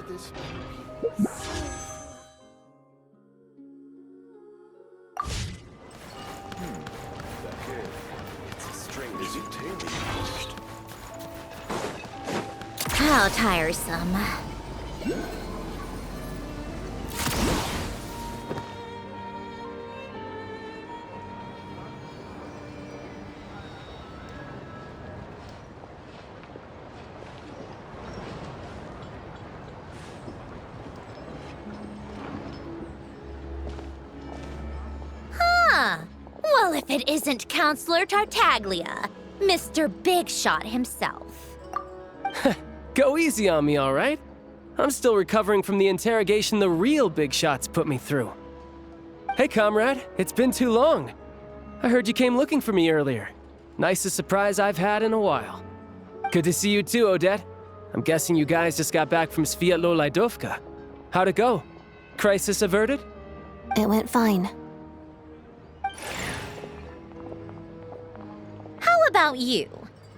this many people? It's a strange tale. How tiresome. Well, if it isn't Counselor Tartaglia, Mr. Big Shot himself. Go easy on me, all right? I'm still recovering from the interrogation the real Big Shots put me through. Hey, comrade, it's been too long. I heard you came looking for me earlier. Nicest surprise I've had in a while. Good to see you too, Odette. I'm guessing you guys just got back from Sviatlo-Lajdovka. How'd it go? Crisis averted? It went fine. How about you?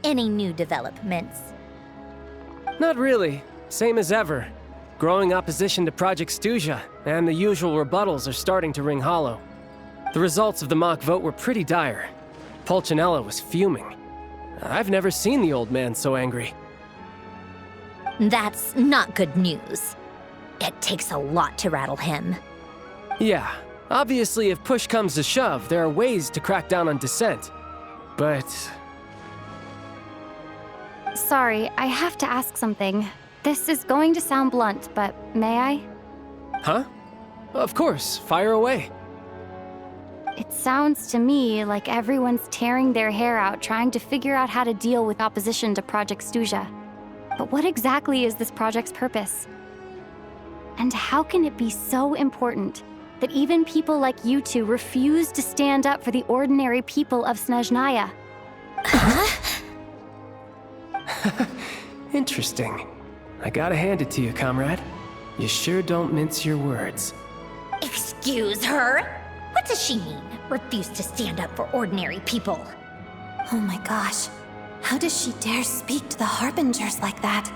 Any new developments? Not really. Same as ever. Growing opposition to Project Stuja, and the usual rebuttals are starting to ring hollow. The results of the mock vote were pretty dire. Pulcinella was fuming. I've never seen the old man so angry. That's not good news. It takes a lot to rattle him. Yeah, obviously if push comes to shove, there are ways to crack down on dissent. But... Sorry, I have to ask something. This is going to sound blunt, but may I? Huh? Of course, fire away. It sounds to me like everyone's tearing their hair out trying to figure out how to deal with opposition to Project Stuja. But what exactly is this project's purpose? And how can it be so important that even people like you two refuse to stand up for the ordinary people of Snezhnaya? Interesting. I gotta hand it to you, comrade. You sure don't mince your words. Excuse her? What does she mean? Refuse to stand up for ordinary people? Oh my gosh. How does she dare speak to the Harbingers like that?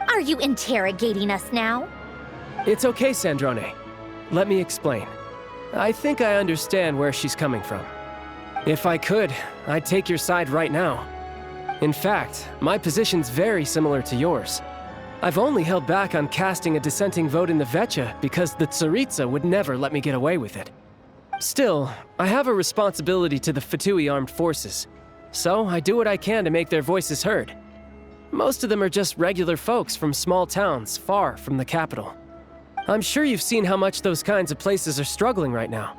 Are you interrogating us now? It's okay, Sandrone. Let me explain. I think I understand where she's coming from. If I could, I'd take your side right now. In fact, my position's very similar to yours. I've only held back on casting a dissenting vote in the Vecha because the Tsaritsa would never let me get away with it. Still, I have a responsibility to the Fatui armed forces, so I do what I can to make their voices heard. Most of them are just regular folks from small towns far from the capital. I'm sure you've seen how much those kinds of places are struggling right now.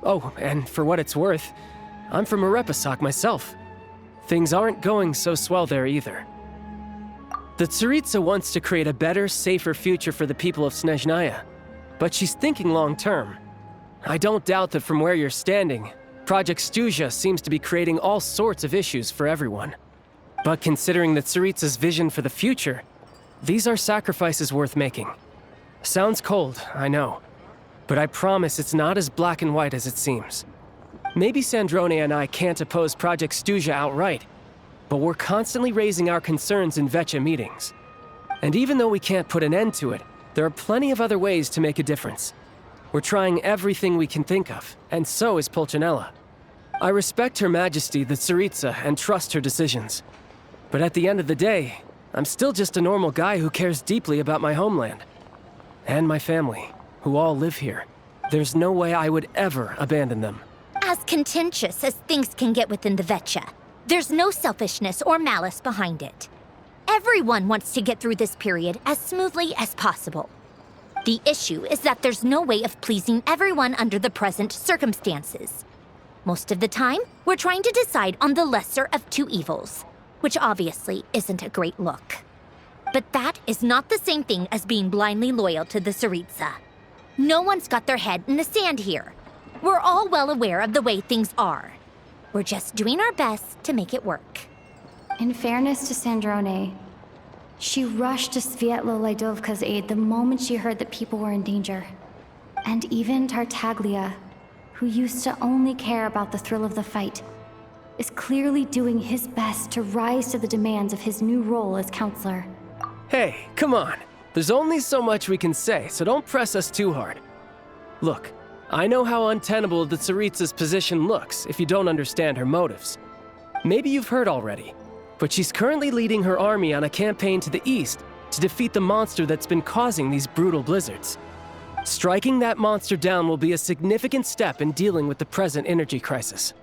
Oh, and for what it's worth, I'm from Arepasak myself. Things aren't going so swell there either. The Tsaritsa wants to create a better, safer future for the people of Snezhnaya, but she's thinking long-term. I don't doubt that from where you're standing, Project Stuja seems to be creating all sorts of issues for everyone. But considering the Tsaritsa's vision for the future, these are sacrifices worth making. Sounds cold, I know, but I promise it's not as black and white as it seems. Maybe Sandrone and I can't oppose Project Stuja outright, but we're constantly raising our concerns in Vecha meetings. And even though we can't put an end to it, there are plenty of other ways to make a difference. We're trying everything we can think of, and so is Pulcinella. I respect Her Majesty, the Tsaritsa, and trust her decisions. But at the end of the day, I'm still just a normal guy who cares deeply about my homeland. And my family, who all live here. There's no way I would ever abandon them. As contentious as things can get within the Vecha, there's no selfishness or malice behind it. Everyone wants to get through this period as smoothly as possible. The issue is that there's no way of pleasing everyone under the present circumstances. Most of the time, we're trying to decide on the lesser of two evils, which obviously isn't a great look. But that is not the same thing as being blindly loyal to the Tsaritsa. No one's got their head in the sand here. We're all well aware of the way things are. We're just doing our best to make it work. In fairness to Sandrone, she rushed to Sviatlo-Lajdovka's aid the moment she heard that people were in danger. And even Tartaglia, who used to only care about the thrill of the fight, is clearly doing his best to rise to the demands of his new role as counselor. Hey, come on. There's only so much we can say, so don't press us too hard. Look, I know how untenable the Tsaritsa's position looks if you don't understand her motives. Maybe you've heard already, but she's currently leading her army on a campaign to the east to defeat the monster that's been causing these brutal blizzards. Striking that monster down will be a significant step in dealing with the present energy crisis.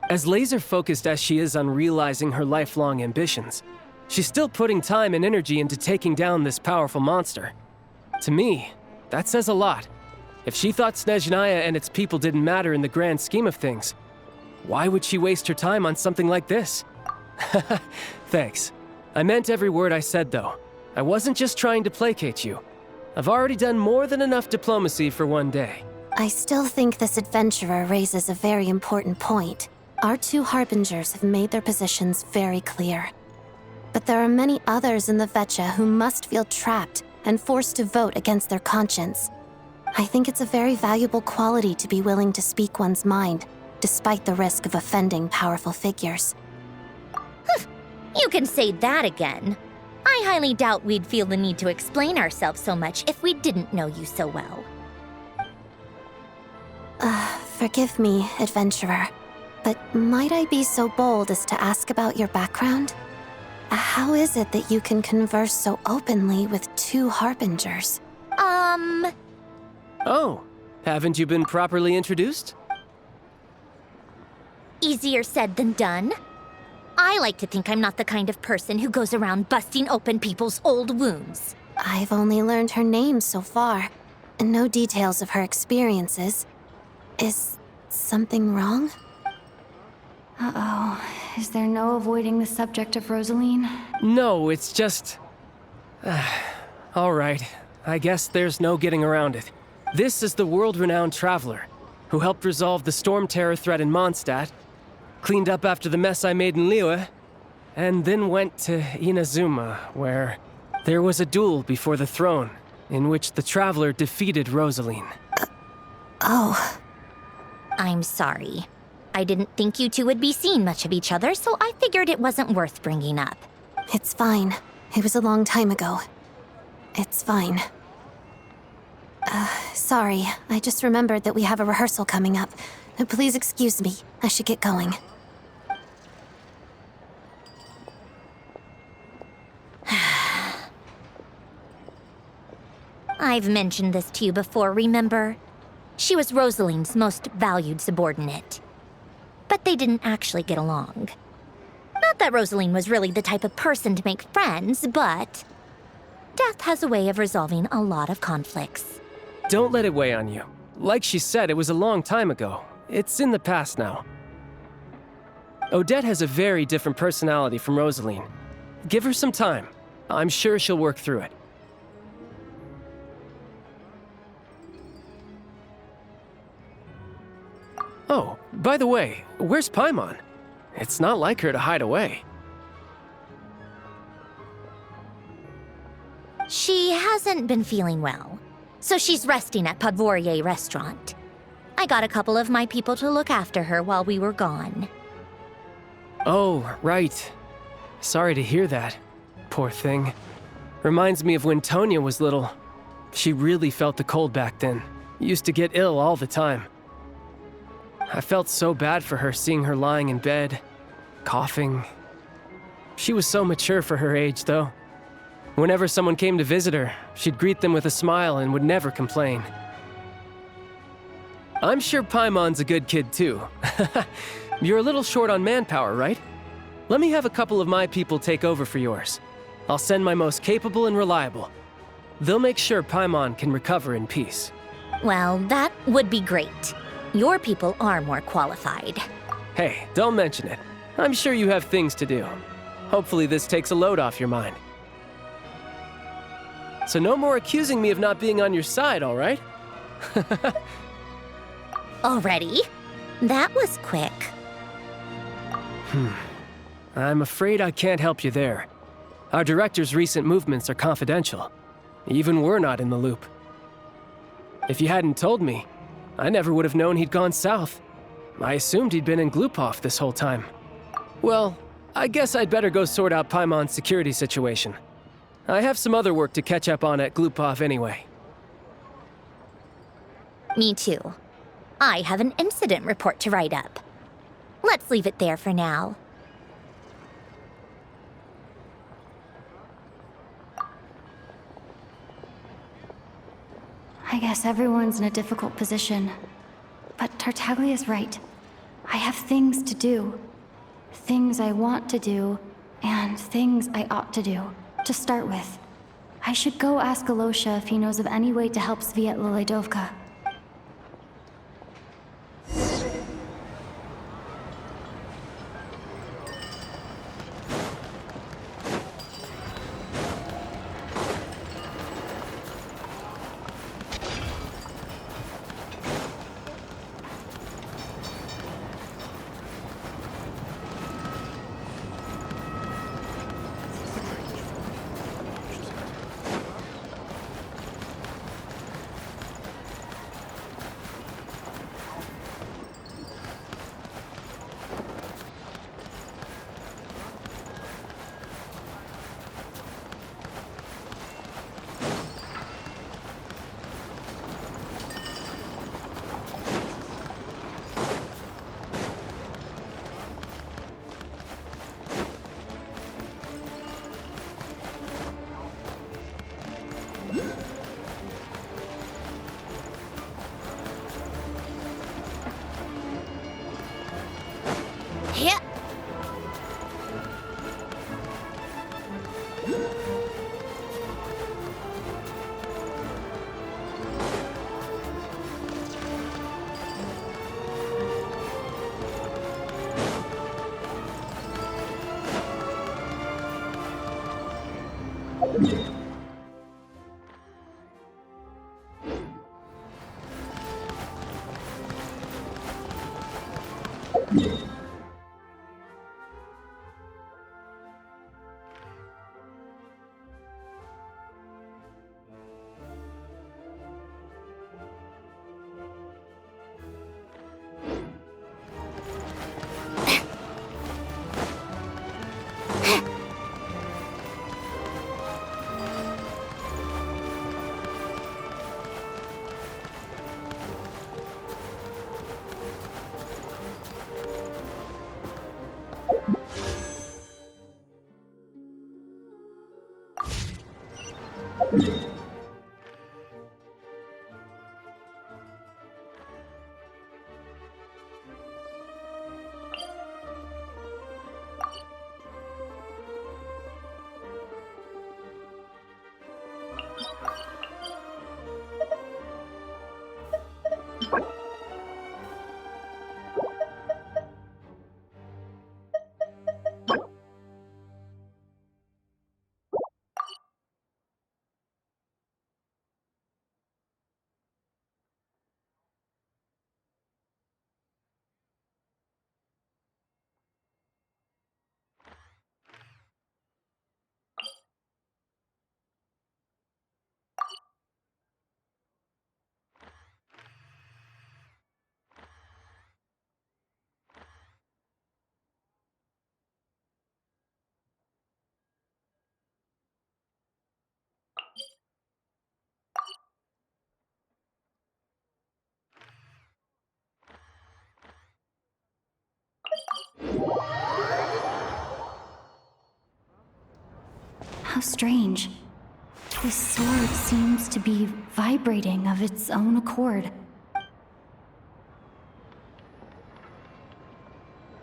As laser-focused as she is on realizing her lifelong ambitions, she's still putting time and energy into taking down this powerful monster. To me, that says a lot. If she thought Snezhnaya and its people didn't matter in the grand scheme of things, why would she waste her time on something like this? Thanks. I meant every word I said, though. I wasn't just trying to placate you. I've already done more than enough diplomacy for one day. I still think this adventurer raises a very important point. Our two harbingers have made their positions very clear. But there are many others in the Vetcha who must feel trapped and forced to vote against their conscience. I think it's a very valuable quality to be willing to speak one's mind, despite the risk of offending powerful figures. You can say that again. I highly doubt we'd feel the need to explain ourselves so much if we didn't know you so well. Forgive me, adventurer, but might I be so bold as to ask about your background? How is it that you can converse so openly with two harbingers? Oh, haven't you been properly introduced? Easier said than done. I like to think I'm not the kind of person who goes around busting open people's old wounds. I've only learned her name so far, and no details of her experiences. Is something wrong? Uh-oh. Is there no avoiding the subject of Rosaline? No, it's just... All right, I guess there's no getting around it. This is the world-renowned traveler, who helped resolve the storm terror threat in Mondstadt, cleaned up after the mess I made in Liyue, and then went to Inazuma, where there was a duel before the throne, in which the traveler defeated Rosaline. Oh. I'm sorry. I didn't think you two would be seeing much of each other, so I figured it wasn't worth bringing up. It's fine. It was a long time ago. It's fine. Sorry. I just remembered that we have a rehearsal coming up. Please excuse me. I should get going. I've mentioned this to you before, remember? She was Rosaline's most valued subordinate. But they didn't actually get along. Not that Rosaline was really the type of person to make friends, but death has a way of resolving a lot of conflicts. Don't let it weigh on you. Like she said, it was a long time ago. It's in the past now. Odette has a very different personality from Rosaline. Give her some time. I'm sure she'll work through it. Oh, by the way, where's Paimon? It's not like her to hide away. She hasn't been feeling well, so she's resting at Podvorier restaurant. I got a couple of my people to look after her while we were gone. Oh, right. Sorry to hear that. Poor thing. Reminds me of when Tonya was little. She really felt the cold back then. Used to get ill all the time. I felt so bad for her seeing her lying in bed, coughing. She was so mature for her age, though. Whenever someone came to visit her, she'd greet them with a smile and would never complain. I'm sure Paimon's a good kid, too. You're a little short on manpower, right? Let me have a couple of my people take over for yours. I'll send my most capable and reliable. They'll make sure Paimon can recover in peace. Well, that would be great. Your people are more qualified. Hey, don't mention it. I'm sure you have things to do. Hopefully this takes a load off your mind. So no more accusing me of not being on your side, all right? Already? That was quick. I'm afraid I can't help you there. Our director's recent movements are confidential. Even we're not in the loop. If you hadn't told me, I never would have known he'd gone south. I assumed he'd been in Glupov this whole time. Well, I guess I'd better go sort out Paimon's security situation. I have some other work to catch up on at Glupov anyway. Me too. I have an incident report to write up. Let's leave it there for now. I guess everyone's in a difficult position. But Tartaglia's right. I have things to do. Things I want to do, and things I ought to do. To start with, I should go ask Alosha if he knows of any way to help Svietla Ledovka. Yeah. How strange. This sword seems to be vibrating of its own accord.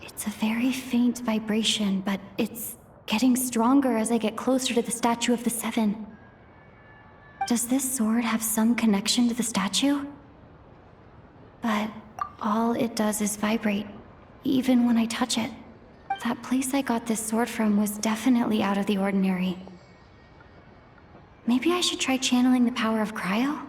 It's a very faint vibration, but it's getting stronger as I get closer to the statue of the Seven. Does this sword have some connection to the statue? But all it does is vibrate, even when I touch it. That place I got this sword from was definitely out of the ordinary. Maybe I should try channeling the power of cryo?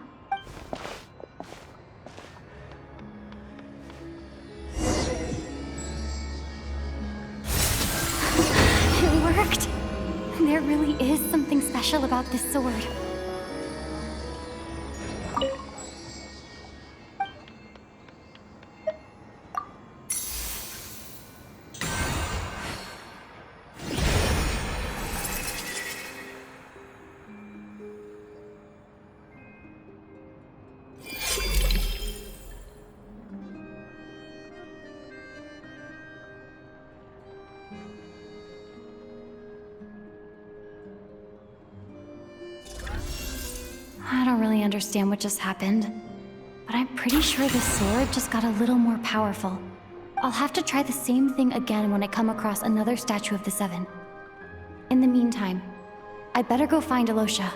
It worked! There really is something special about this sword. don't really understand what just happened, but I'm pretty sure the sword just got a little more powerful. I'll have to try the same thing again when I come across another statue of the Seven. In the meantime, I better go find Alosha.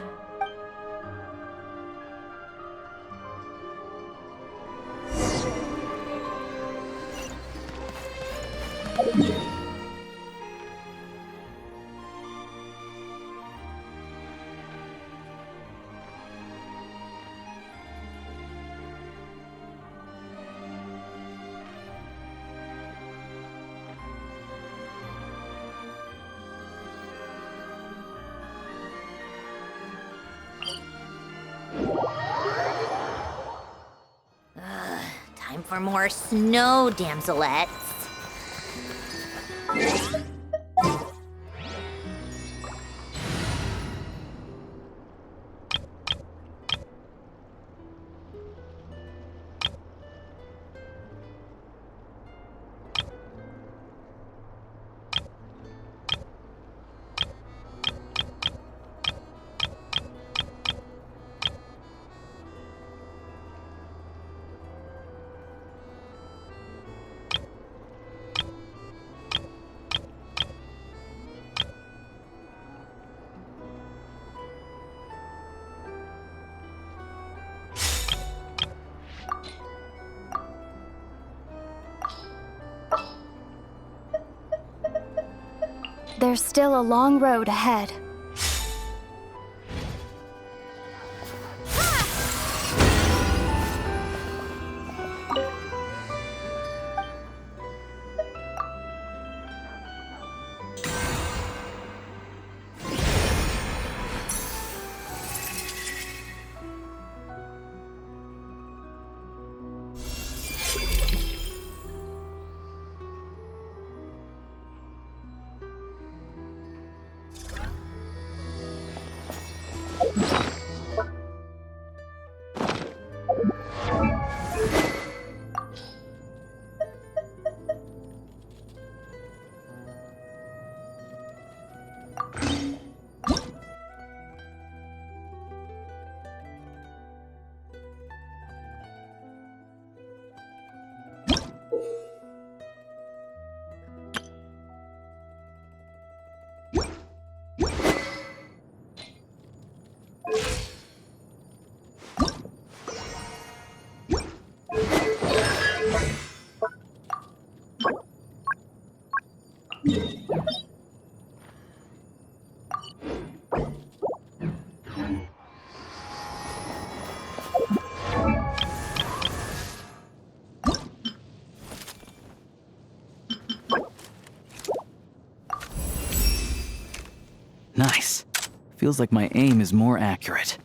Time for more snow, damselettes. There's still a long road ahead. Nice. Feels like my aim is more accurate.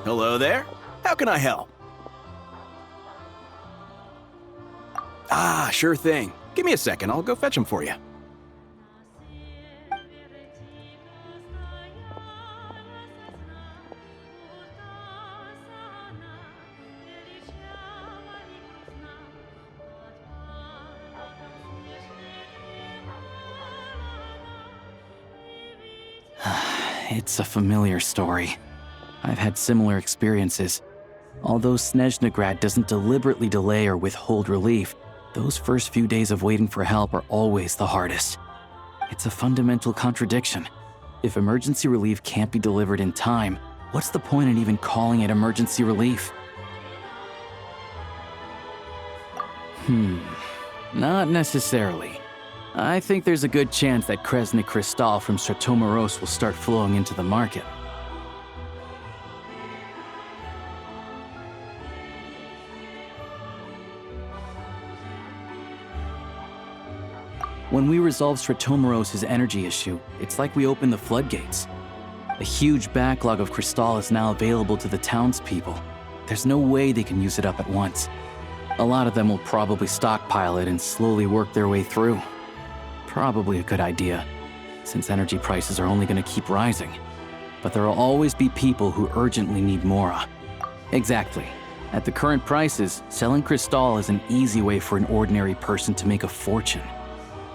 Hello there. How can I help? Ah, sure thing. Give me a second. I'll go fetch them for you. It's a familiar story. I've had similar experiences. Although Snezhnegrad doesn't deliberately delay or withhold relief, those first few days of waiting for help are always the hardest. It's a fundamental contradiction. If emergency relief can't be delivered in time, what's the point in even calling it emergency relief? Not necessarily. I think there's a good chance that Kresny Crystal from Stratomaros will start flowing into the market. When we resolve Stratomaros' energy issue, it's like we open the floodgates. A huge backlog of Crystal is now available to the townspeople. There's no way they can use it up at once. A lot of them will probably stockpile it and slowly work their way through. Probably a good idea, since energy prices are only going to keep rising. But there will always be people who urgently need Mora. Exactly. At the current prices, selling Crystal is an easy way for an ordinary person to make a fortune.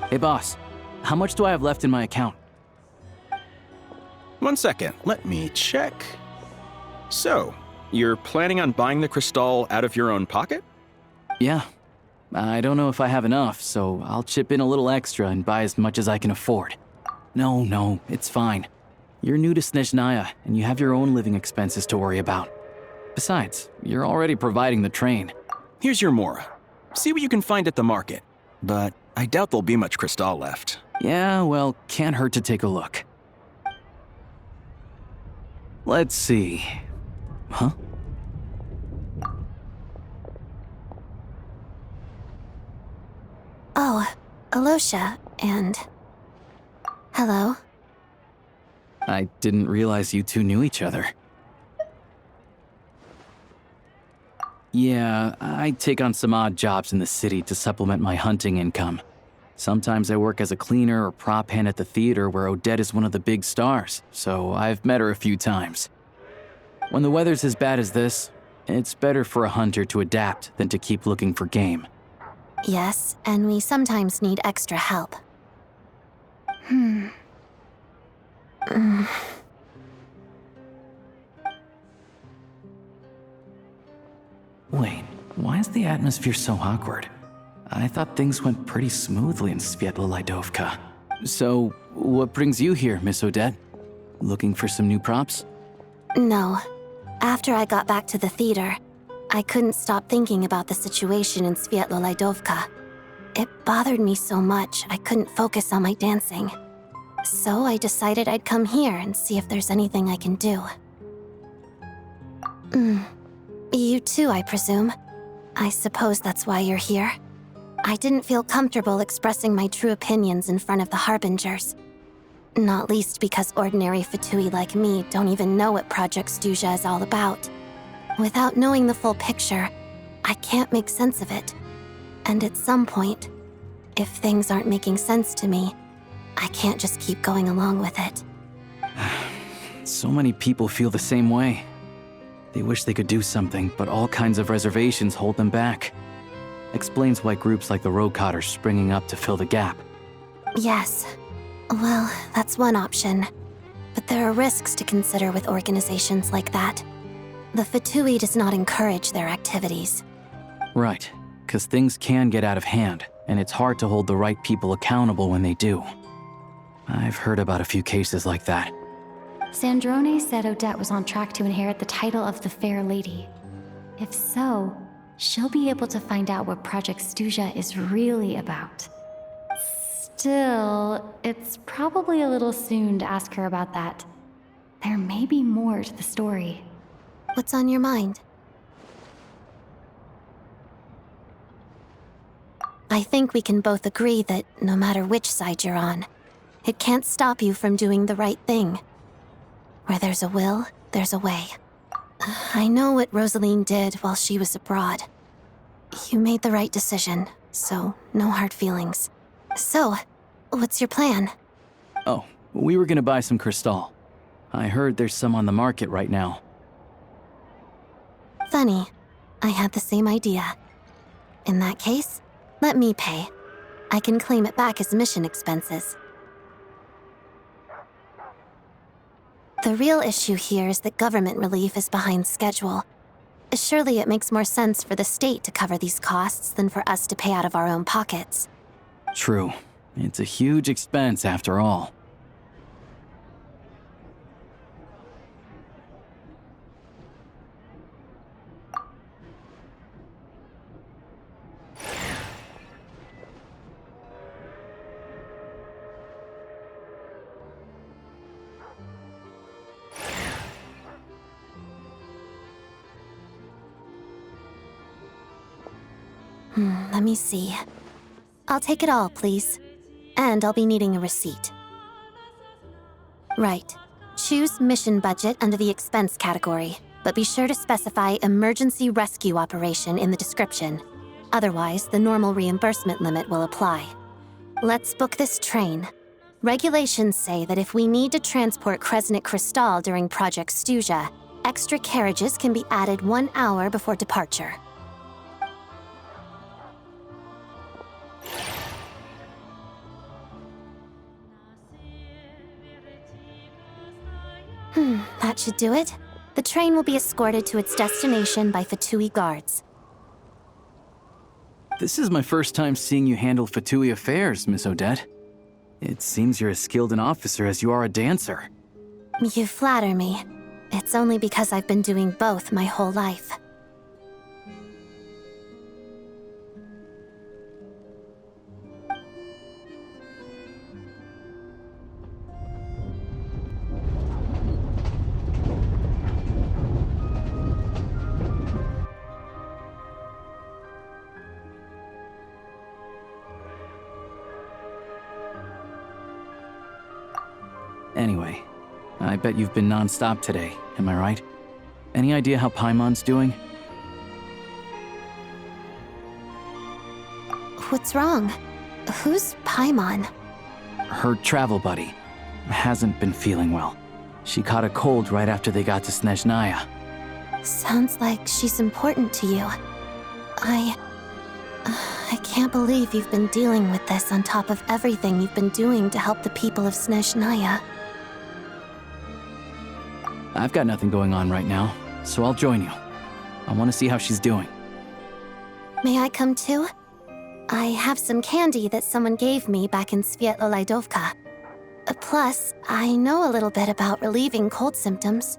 Hey boss, how much do I have left in my account? 1 second, let me check. So, You're planning on buying the crystal out of your own pocket? Yeah. I don't know if I have enough, so I'll chip in a little extra and buy as much as I can afford. No, it's fine. You're new to Snezhnaya, and you have your own living expenses to worry about. Besides, you're already providing the train. Here's your Mora. See what you can find at the market. But I doubt there'll be much crystal left. Yeah, well, can't hurt to take a look. Let's see. Huh? Oh, Alosha, and... Hello. I didn't realize you two knew each other. Yeah, I take on some odd jobs in the city to supplement my hunting income. Sometimes I work as a cleaner or prop hand at the theater where Odette is one of the big stars, so I've met her a few times. When the weather's as bad as this, it's better for a hunter to adapt than to keep looking for game. Yes, and we sometimes need extra help. Wait, why is the atmosphere so awkward? I thought things went pretty smoothly in Svietla Lydovka. So, what brings you here, Miss Odette? Looking for some new props? No. After I got back to the theater, I couldn't stop thinking about the situation in Svietla Lydovka. It bothered me so much I couldn't focus on my dancing. So I decided I'd come here and see if there's anything I can do. You too, I presume. I suppose that's why you're here. I didn't feel comfortable expressing my true opinions in front of the Harbingers. Not least because ordinary Fatui like me don't even know what Project Stuja is all about. Without knowing the full picture, I can't make sense of it. And at some point, if things aren't making sense to me, I can't just keep going along with it. So many people feel the same way. They wish they could do something, but all kinds of reservations hold them back. Explains why groups like the Rokot are springing up to fill the gap. Yes. Well, that's one option. But there are risks to consider with organizations like that. The Fatui does not encourage their activities. Right, because things can get out of hand, and it's hard to hold the right people accountable when they do. I've heard about a few cases like that. Sandrone said Odette was on track to inherit the title of the Fair Lady. If so, she'll be able to find out what Project Stuja is really about. Still, it's probably a little soon to ask her about that. There may be more to the story. What's on your mind? I think we can both agree that no matter which side you're on, it can't stop you from doing the right thing. Where there's a will, there's a way. I know what Rosaline did while she was abroad. You made the right decision, so no hard feelings. So, what's your plan? Oh, we were gonna buy some crystal. I heard there's some on the market right now. Funny. I had the same idea. In that case, let me pay. I can claim it back as mission expenses. The real issue here is that government relief is behind schedule. Surely it makes more sense for the state to cover these costs than for us to pay out of our own pockets. True. It's a huge expense after all. Let me see. I'll take it all, please. And I'll be needing a receipt. Right. Choose mission budget under the expense category, but be sure to specify emergency rescue operation in the description. Otherwise, the normal reimbursement limit will apply. Let's book this train. Regulations say that if we need to transport Kresnik Crystal during Project Stuja, extra carriages can be added 1 hour before departure. That should do it. The train will be escorted to its destination by Fatui guards. This is my first time seeing you handle Fatui affairs, Miss Odette. It seems you're as skilled an officer as you are a dancer. You flatter me. It's only because I've been doing both my whole life. Anyway, I bet you've been non-stop today, am I right? Any idea how Paimon's doing? What's wrong? Who's Paimon? Her travel buddy hasn't been feeling well. She caught a cold right after they got to Snezhnaya. Sounds like she's important to you. I can't believe you've been dealing with this on top of everything you've been doing to help the people of Snezhnaya. I've got nothing going on right now, so I'll join you. I want to see how she's doing. May I come too? I have some candy that someone gave me back in Svietlolaidovka. Plus, I know a little bit about relieving cold symptoms.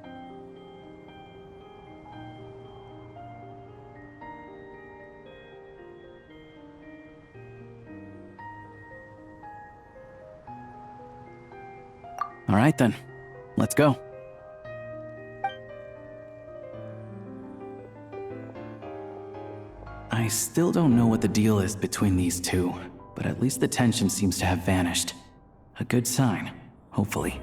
All right then, let's go. I still don't know what the deal is between these two, but at least the tension seems to have vanished. A good sign, hopefully.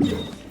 Yeah.